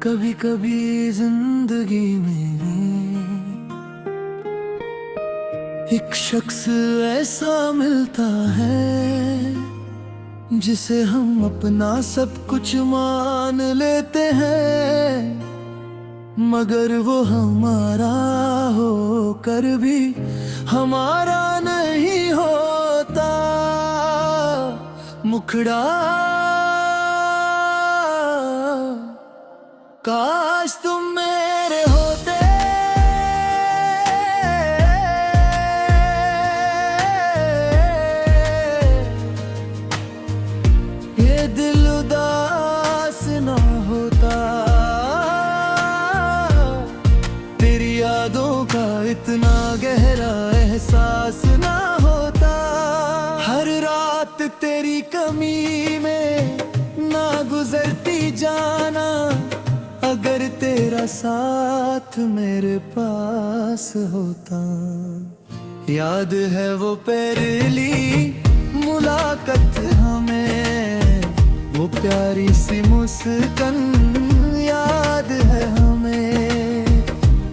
कभी कभी जिंदगी में एक शख्स ऐसा मिलता है जिसे हम अपना सब कुछ मान लेते हैं, मगर वो हमारा होकर भी हमारा नहीं होता। मुखड़ा काश तुम मेरे होते, ये दिल उदास ना होता, तेरी यादों का इतना गहरा एहसास ना होता। हर रात तेरी कमी में ना गुजरती जाना, अगर तेरा साथ मेरे पास होता। याद है वो पहली मुलाकात हमें, वो प्यारी सी मुस्कान याद है हमें।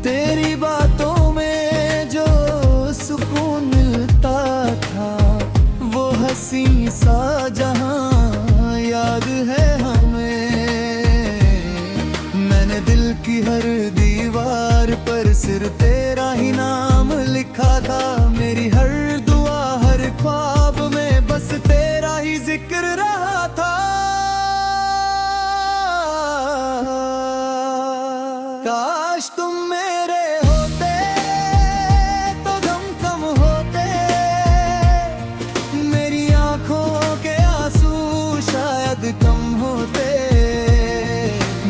तेरी बातों में जो सुकून मिलता था, वो हंसी सा जहां याद है हमें। मैंने दिल की हर दीवार पर सिर्फ तेरा ही नाम लिखा था। मेरी हर दुआ हर ख्वाब में बस तेरा ही जिक्र रहा था। काश तुम मेरे होते तो गम कम होते, मेरी आंखों के आंसू शायद कम होते।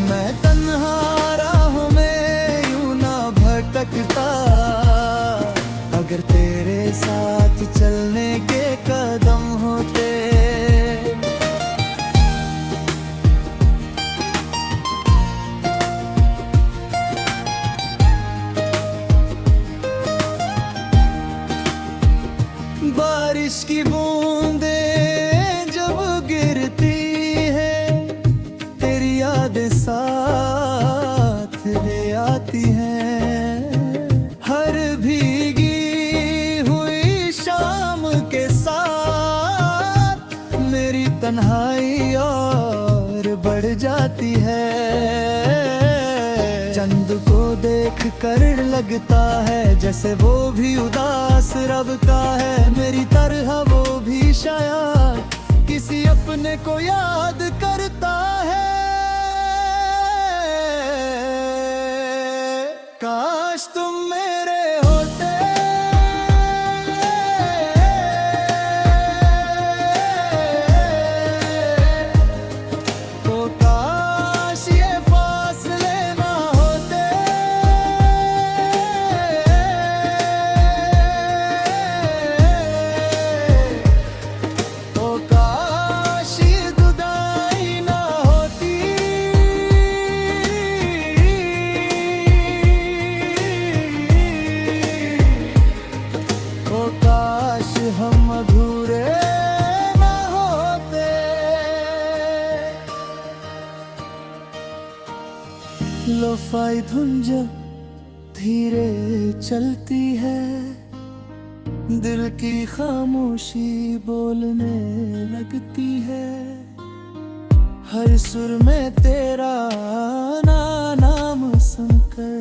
मैं तन्हा राहों में यूं ना भटकता, अगर तेरे साथ चलने के कदम होते। बारिश की बूंदें जब गिरती है, तेरी यादें साथ ले आती हैं। हर भीगी हुई शाम के साथ मेरी तन्हाई और बढ़ जाती है। चंद को देख कर लगता है जैसे वो भी उदास रब का है। मेरी तरह वो भी शायद किसी अपने को याद करता है। काश तुम मेरे होते, तो काश ये फासले ना होते, तो काश ये जुदाई ना होती। तो काश हम अधूरे ना होते। लोफाई धुन जब धीरे चलती है, दिल की खामोशी बोलने लगती है। हर सुर में तेरा नाम सुनकर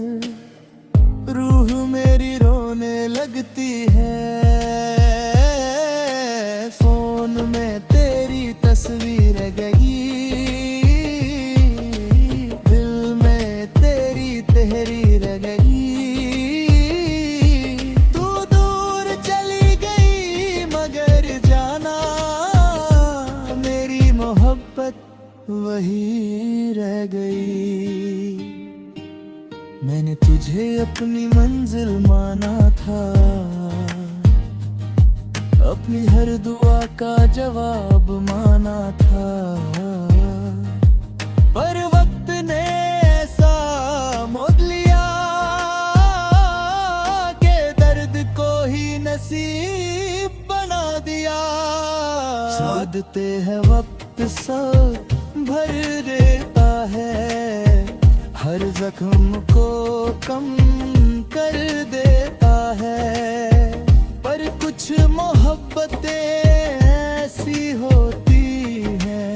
रूह मेरी रोने लगती है। फोन में तेरी तस्वीर गई, दिल में तेरी तहरीर गई। तू दूर चली गई मगर जाना, मेरी मोहब्बत वही रह गई। मैंने तुझे अपनी मंजिल माना था, अपनी हर दुआ का जवाब माना था। पर वक्त ने ऐसा मोड़ लिया के दर्द को ही नसीब बना दिया। सादते है वक्त सब भर देता है, हर जख्म को कम कर देता है। पर कुछ मोहब्बतें ऐसी होती हैं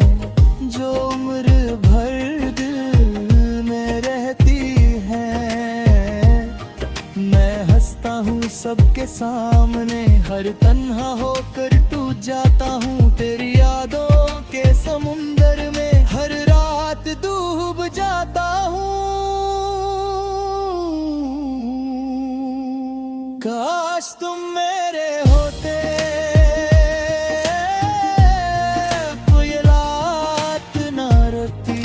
जो उम्र भर दिल में रहती हैं। मैं हंसता हूँ सबके सामने, हर तन्हा होकर टूट जाता हूँ तेरी यादों के समुंदर में, हर रात डूब जाता हूँ। काश तुम मेरे होते तो ये रात ना रोती,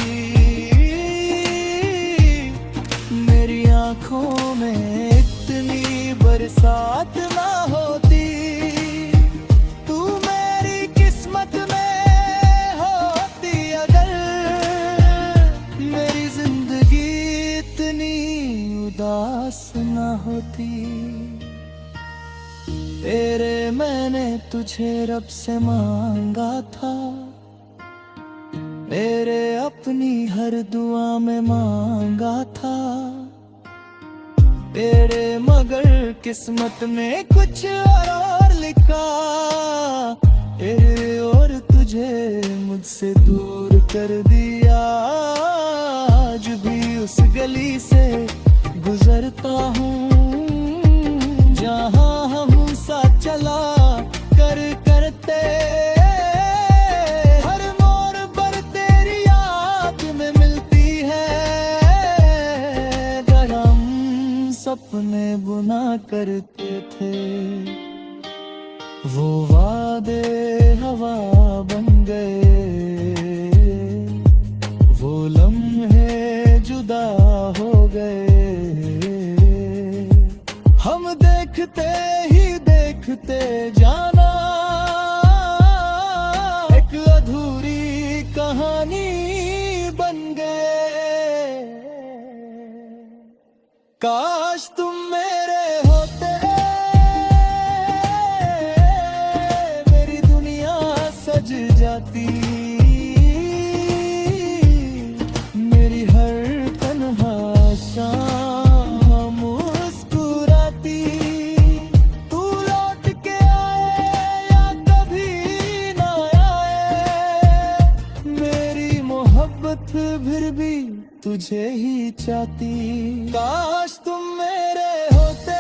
मेरी आंखों में इतनी बरसात ना होती। तू मेरी किस्मत में होती अगर, मेरी जिंदगी इतनी उदास ना होती। तेरे मैंने तुझे रब से मांगा था, मेरे अपनी हर दुआ में मांगा था तेरे, मगर किस्मत में कुछ और लिखा तेरे, और तुझे मुझसे दूर कर दिया। आज भी उस गली से गुजरता हूँ जहाँ हम साथ चला करते, हर मोड़ पर तेरी याद में मिलती है। जब हम सपने बुना करते थे, वो वादे हवा बन गए, वो लम्हे जुदा हो गए। हम देखते ही देखते जाना एक अधूरी कहानी बन गए। काश तुम मेरे होते, मेरी दुनिया सज जाती, मेरी हर तन्हा शाम मुस्कुराती। तू लौट के आए या कभी ना आए, मेरी मोहब्बत फिर भी तुझे ही चाहती। काश तुम मेरे होते,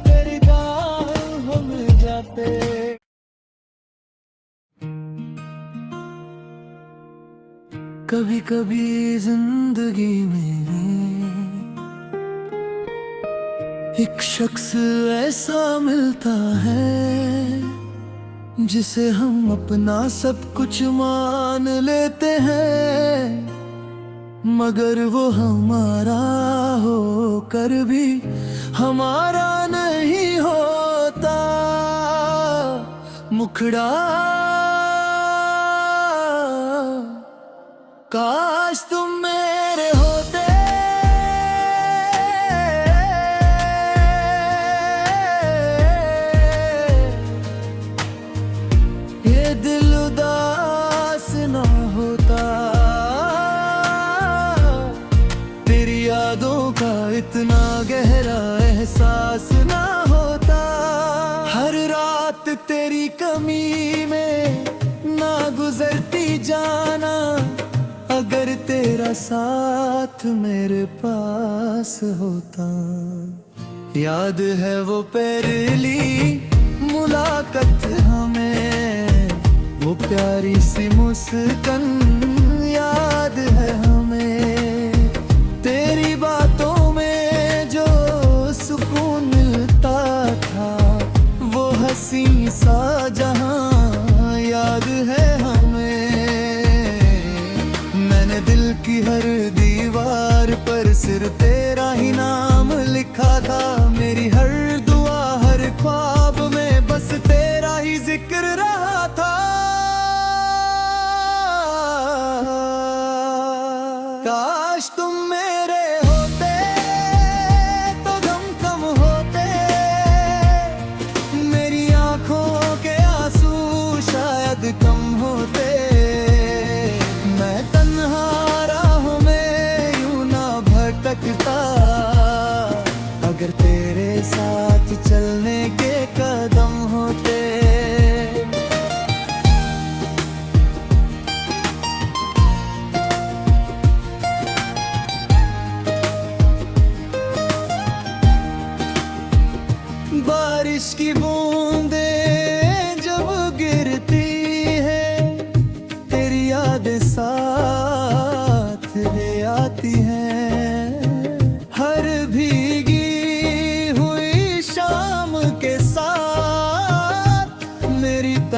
मेरी दाल हो मिल जाते। कभी कभी जिंदगी में एक शख्स ऐसा मिलता है जिसे हम अपना सब कुछ मान लेते हैं, मगर वो हमारा होकर भी हमारा नहीं होता। मुखड़ा काश तुम मेरे होते, ये दिल उदास ना होता, तेरी यादों का इतना गहरा एहसास ना होता। हर रात तेरी कमी में ना गुजरती जाना, अगर तेरा साथ मेरे पास होता। याद है वो पहली मुलाकात हमें, वो प्यारी सी मुस्कान याद है हमें। तेरी बातों में जो सुकून मिलता था, वो हंसी सा जहां याद है हमें। मैंने दिल की हर दीवार पर सिर्फ तेरा ही नाम लिखा था, मेरी हर दुआ हर ख्वाब में बस तेरा ही जिक्र रहा था। काश तुम मेरे होते तो गम कम होते, मेरी आंखों के आंसू शायद कम होते। मैं तन्हा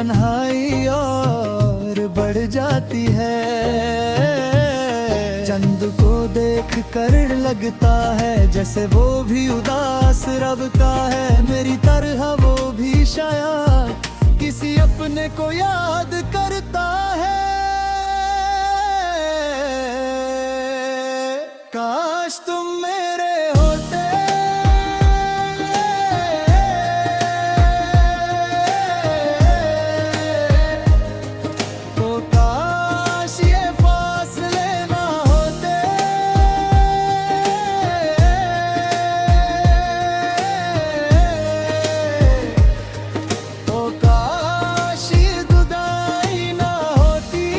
तन्हाई और बढ़ जाती है। चंद को देख कर लगता है जैसे वो भी उदास रब का है। मेरी तरह वो भी शायद किसी अपने को याद करता है। काश तुम मेरे होते, तो काश ये फासले ना होते। तो काश ये जुदाई ना होती।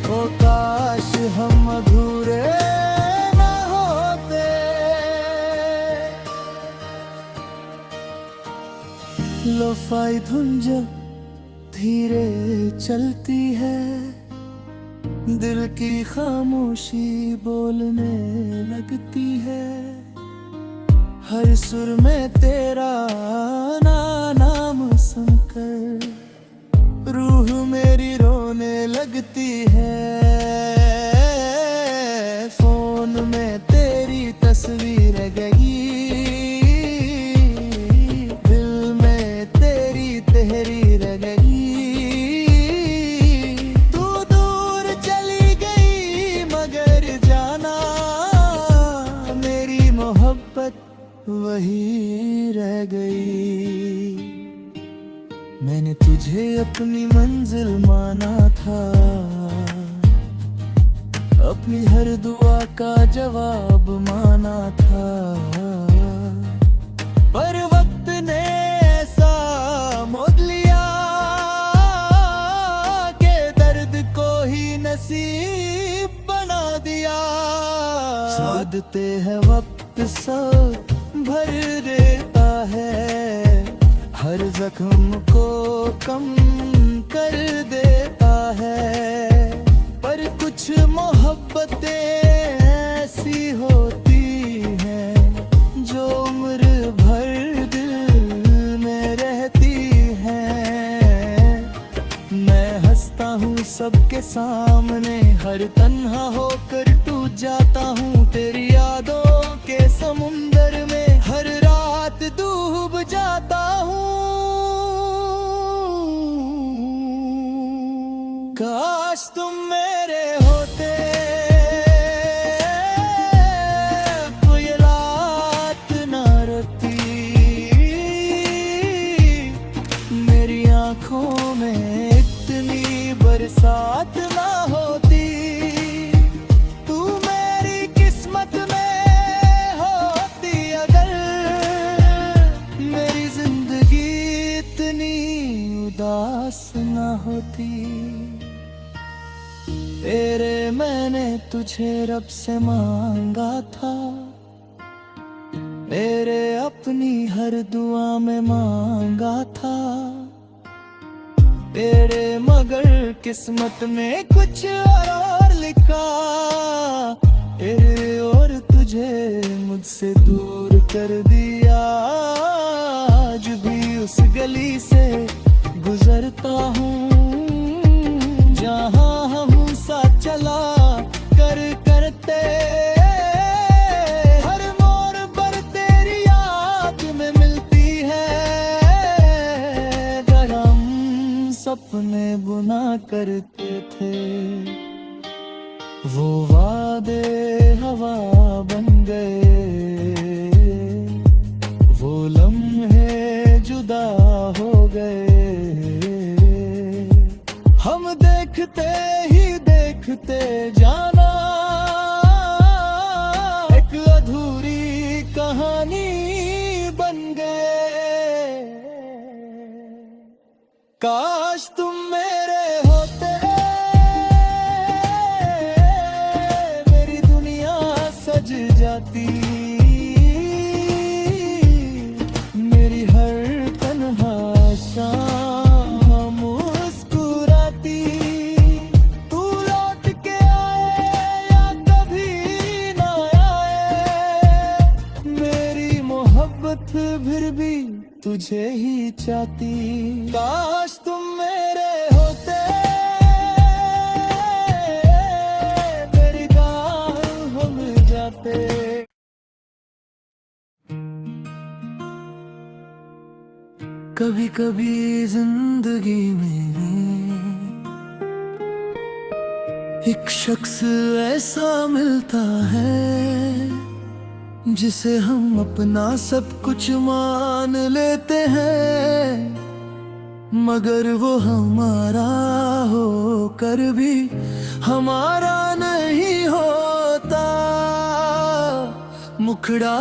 तो काश हम अधूरे ना होते। लोफाई धुन जब धीरे चलती है, दिल की खामोशी बोलने लगती है। हर सुर में तेरा नाम सुनकर रूह मेरी रोने लगती है। फोन में तेरी तस्वीर गई, दिल में तेरी तहरीर गई। तू दूर चली गई मगर जाना मेरी मोहब्बत वही रह गई। मैंने तुझे अपनी मंजिल माना था, अपनी हर दुआ का जवाब माना था। पर वक्त ने ऐसा मोड़ लिया कि दर्द को ही नसीब बना दिया। सादते है वक्त सब भर देता है, हर जख्म को कम कर देता है। पर कुछ मोहब्बतें ऐसी होती हैं जो उम्र भर दिल में रहती हैं। मैं हंसता हूँ सबके सामने, हर तन्हा होकर टूट जाता हूँ तेरी यादों के समुंदर में। हर रात डूब जाता हूँ। काश तुम मेरे होते, तो ये रात ना रोती। मेरी आंखों में इतनी बरसात ना होती। तू मेरी किस्मत में होती अगर, मेरी जिंदगी इतनी उदास ना होती। तेरे मैंने तुझे रब से मांगा था, तेरे अपनी हर दुआ में मांगा था। तेरे मगर किस्मत में कुछ और लिखा, तेरे और तुझे मुझसे दूर कर दिया। आज भी उस गली से गुजरता हूँ जहाँ हम साथ चला करते। हर मोड़ पर तेरी याद में मिलती है, जब हम सपने बुना करते थे। वो वादे हवा बन गए, वो लम्हे जुदा हो गए। हम देखते ही देखते जाना एक अधूरी कहानी बन गए। काश तुम मेरे होते, मेरी दुनिया सज जाती। मेरी हर तन्हा शाम मुस्कुराती। तू लौट के आए या कभी ना आए, फिर भी तुझे ही चाहती। काश तुम मेरे होते, मेरी गाहों में जाते। कभी कभी जिंदगी में एक शख्स ऐसा मिलता है जिसे हम अपना सब कुछ मान लेते हैं, मगर वो हमारा होकर भी हमारा नहीं होता। मुखड़ा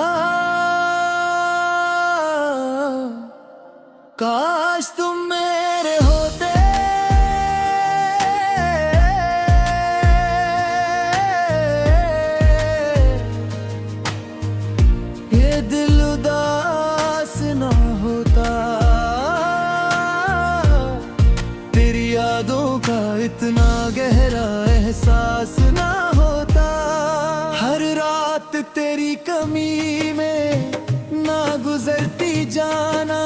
काश तुम मेरे होते, ये दिल उदास ना होता। तेरी यादों का इतना गहरा एहसास ना होता। हर रात तेरी कमी में ना गुजरती जाना,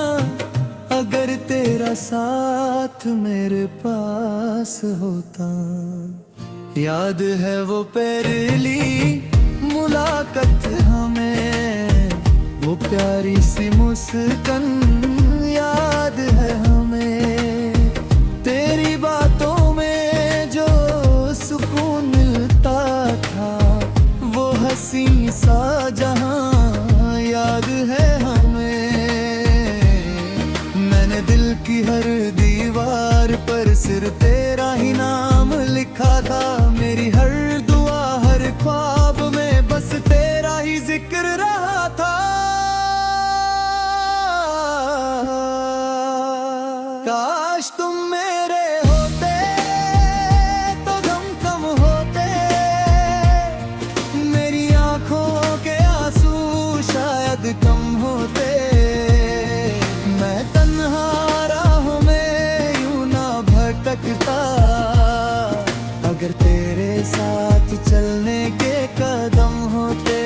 अगर तेरा साथ मेरे पास होता। याद है वो पहली मुलाकात हमें, वो प्यारी सी मुस्कान याद है हमें। तेरी बातों में जो सुकून मिलता था, वो हंसी सा जहां याद है हमें। मैंने दिल की हर दीवार पर सिर्फ तेरा ही नाम लिखा था। मेरी हर दुआ हर ख्वाब में बस तेरा ही जिक्र रहा था। काश तुम मेरे होते तो गम कम होते, मेरी आंखों के आंसू शायद कम होते। मैं तन्हा राहों में यूं ना भटकता, अगर तेरे साथ चलने के कदम होते।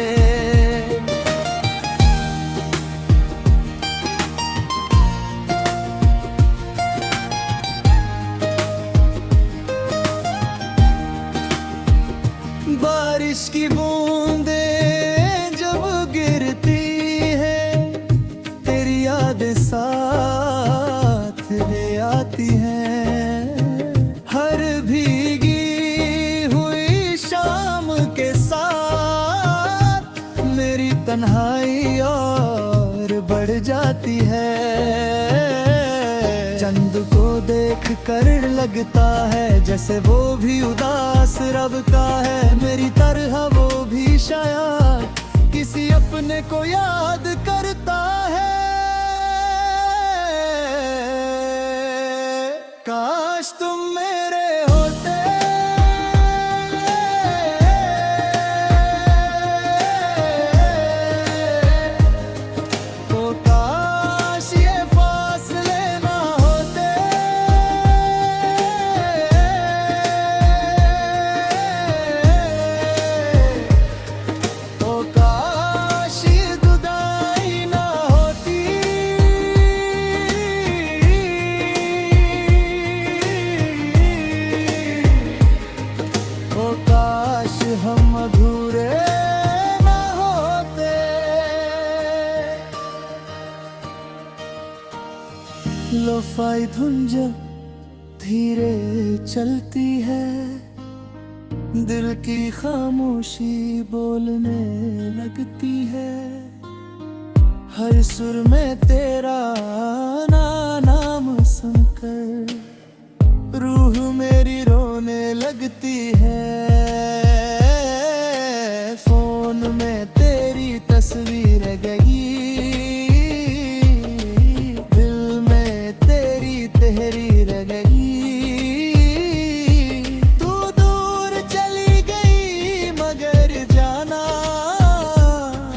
बारिश की बूंदें जब गिरती है, तेरी यादें साथ ले आती हैं। हर भीगी हुई शाम के साथ मेरी तन्हाई और बढ़ जाती है। चंद को देख कर लगता है जैसे वो भी उदास रब का है। मेरी तरह वो भी शायद किसी अपने को याद करता है। काश तुम मेरे होते, तो काश ये फासले ना होते। तो काश ये जुदाई ना होती। तो काश हम अधूरे ना होते। लोफाई धुन जब धीरे चलती है, दिल की खामोशी बोलने लगती है। हर सुर में तेरा नाम सुनकर रूह मेरी रोने लगती है। फोन में तेरी तस्वीर गई, दिल में तेरी तहरीर गई। तू दूर चली गई मगर जाना,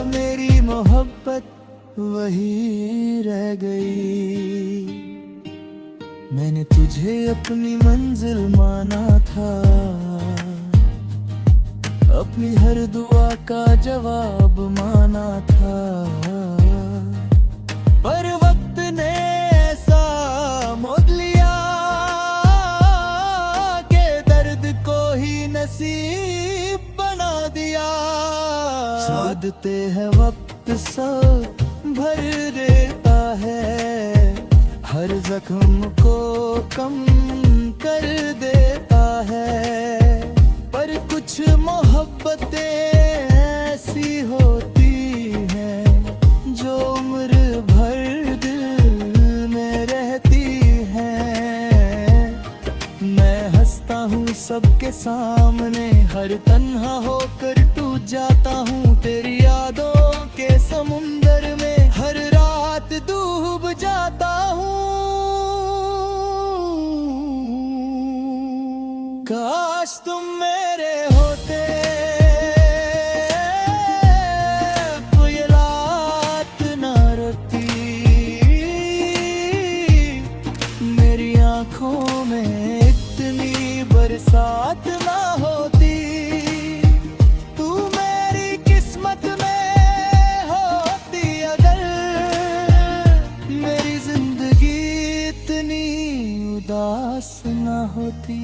मेरी मोहब्बत वही रह गई। मैंने तुझे अपनी मंजिल माना था, अपनी हर दुआ का जवाब माना था। आते हैं वक्त सब भर देता है, हर जख्म को कम कर देता है। पर कुछ मोहब्बतें ऐसी होती हैं जो उम्र भर दिल में रहती हैं। मैं हंसता हूँ सबके सामने, हर तन्हा होकर टूट जाता हूँ तेरी यादों के समुंदर में, हर रात डूब जाता हूँ। काश तुम मेरे होते तो ये रात ना रोती, मेरी आंखों में इतनी बरसात ना होती। तू मेरी किस्मत में होती अगर, मेरी जिंदगी इतनी उदास ना होती।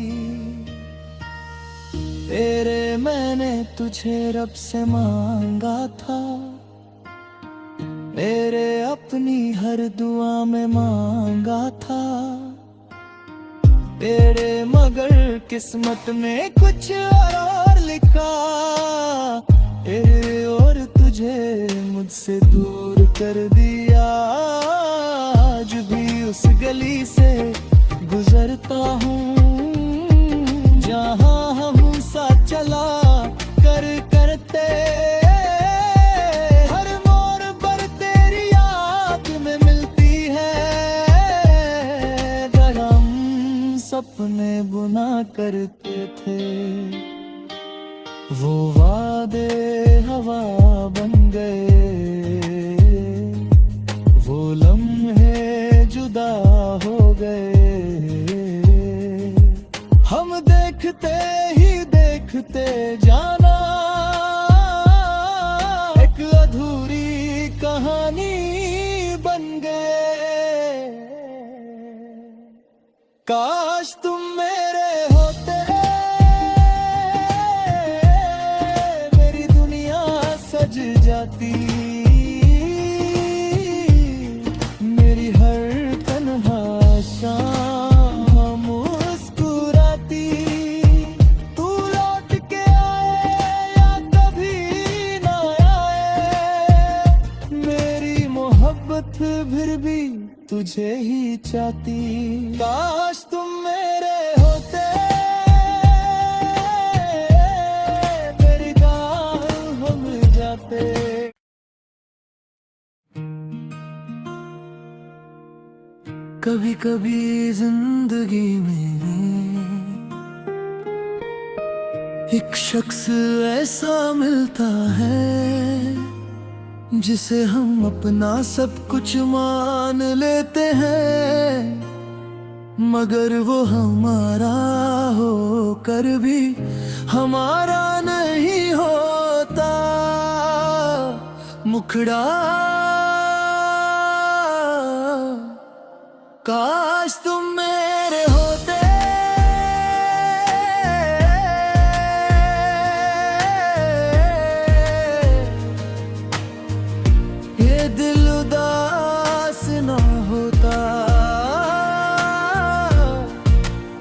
तेरे मैंने तुझे रब से मांगा था, मेरे अपनी हर दुआ में मांगा था तेरे, मगर किस्मत में कुछ और लिखा तेरे, और तुझे मुझसे दूर कर दिया। आज भी उस गली से गुजरता हूँ जहाँ हम साथ चला करते, हर मोड़ पर तेरी याद में मिलती है। जब हम सपने बुना करते थे, वो वादे हवा बन गए, वो लम्हे जुदा हो गए। हम देखते ही देखते जाना एक अधूरी कहानी बन गए। काश तुम मेरे होते, मेरी दुनिया सज जाती, मेरी हर तन्हा शाम मुस्कुराती। तू लौट के आए या कभी ना आए, मेरी मोहब्बत फिर भी तुझे ही चाहती। काश तुम मेरे होते, मेरी गाल हम जाते। कभी कभी जिंदगी में एक शख्स ऐसा मिलता है जिसे हम अपना सब कुछ मान लेते हैं, मगर वो हमारा होकर भी हमारा नहीं होता। मुखड़ा काश तुम मेरे होते, ये दिल उदास ना होता,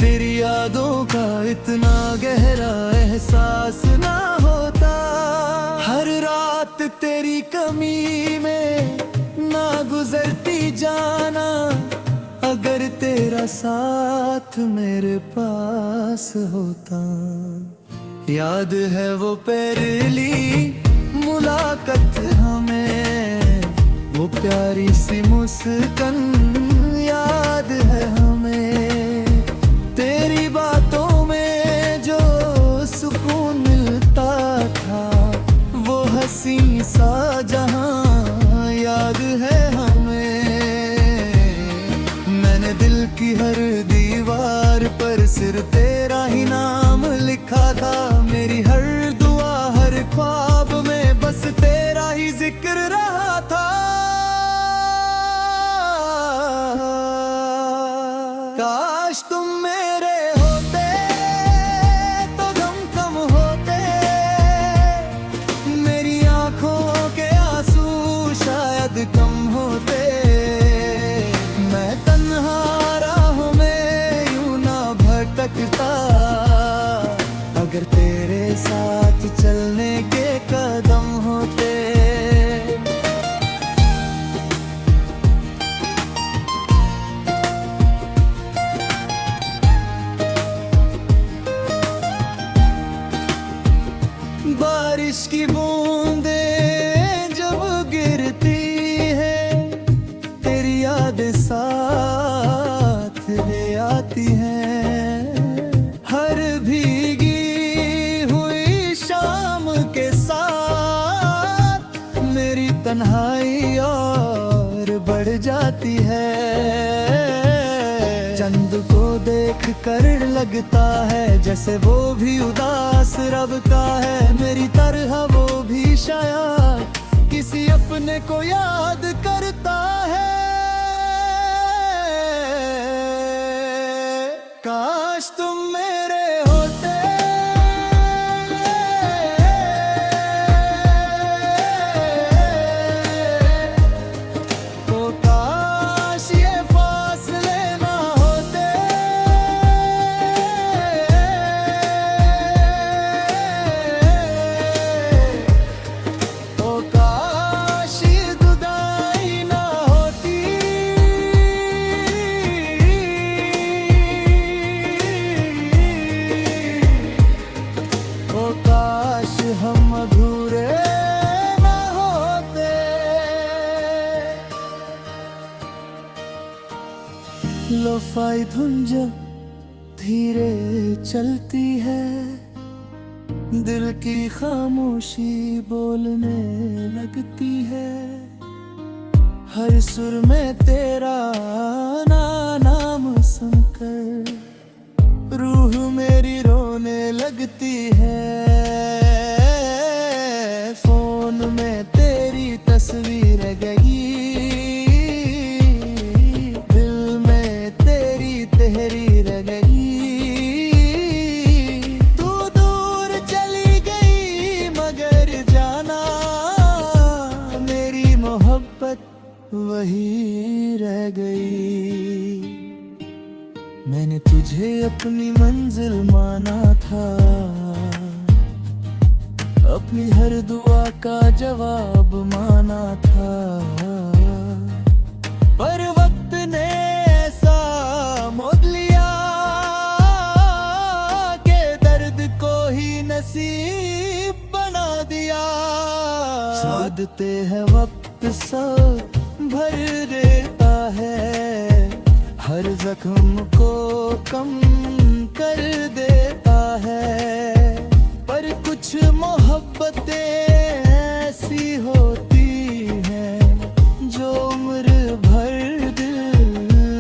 तेरी यादों का इतना गहरा एहसास ना होता। हर रात तेरी कमी में ना गुजरती जाना, अगर तेरा साथ मेरे पास होता। याद है वो पहली मुलाकात हमें, वो प्यारी सी मुस्कान याद है हमें। तेरी बातों में जो सुकून मिलता था, वो हंसी सा जहां याद है हमें। मैंने दिल की हर दीवार पर सिर्फ तेरा ही नाम लिखा था, मेरी हर दुआ हर ख्वाब में बस तेरा ही जिक्र रहा था। काश तुम मेरे होते तो गम कम होते, मेरी आंखों तन्हाई और बढ़ जाती है। चंद को देख कर लगता है जैसे वो भी उदास रब का है। मेरी तरह वो भी शायद किसी अपने को याद करता है। काश तुम मेरे होते, तो काश ये फासले ना होते। तो काश ये जुदाई ना होती। तो काश हम अधूरे ना होते। लोफाई धुन जब धीरे चलती है, दिल की खामोशी बोलने लगती है। हर सुर में तेरा नाम सुनकर रूह मेरी रोने लगती है। फोन में तेरी तस्वीर गई, दिल में तेरी तहरीर गई। तू दूर चली गई मगर जाना मेरी मोहब्बत वही रह गई। मैंने तुझे अपनी मंजिल माना था, अपनी हर दुआ का जवाब माना था। पर वक्त ने ऐसा मोड़ लिया कि दर्द को ही नसीब बना दिया। सादते है वक्त सब भर देता है, हर जख्म को कम कर देता है। पर कुछ मोहब्बतें ऐसी होती हैं जो उम्र भर दिल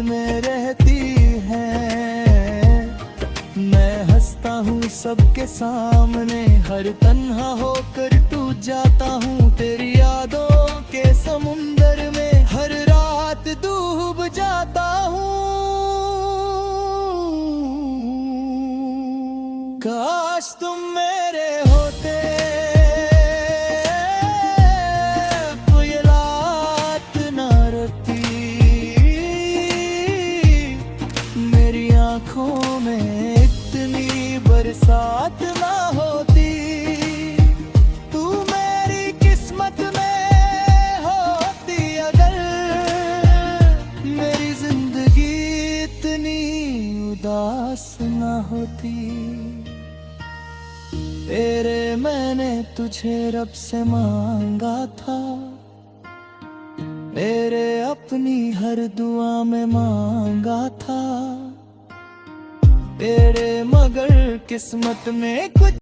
में रहती हैं। मैं हंसता हूँ सबके सामने, हर तन्हा होकर टूट जाता हूँ तेरी यादों के समुंदर में। हर रात डूब जाता हूँ। काश तुम मेरे होते, तो ये रात ना रोती। मेरी आंखों में इतनी बरसात ना होती। तू मेरी किस्मत में होती अगर, मेरी जिंदगी इतनी उदास ना होती। तेरे मैंने तुझे रब से मांगा था, तेरे अपनी हर दुआ में मांगा था। तेरे मगर किस्मत में कुछ